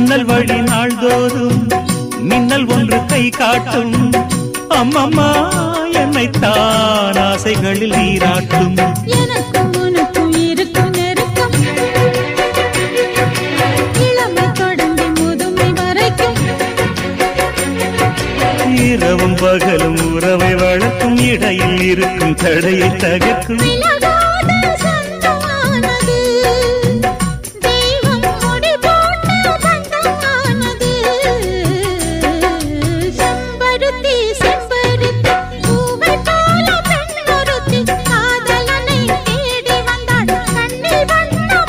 ஜன்னல் வழி நாள்தோறும் மின்னல் ஒன்று கை காட்டும். அம்மம்மா என்னைத்தான் ஆசைகளில் நீராட்டும். எனக்கும் உனக்கும் இருக்கும் நெருக்கம் இளமை தொடங்கி முதுமை வரைக்கும். இரவும் பகலும் உறவை வளர்க்கும், இடையில் இருக்கும் தடையை தகர்க்கும். விலகாத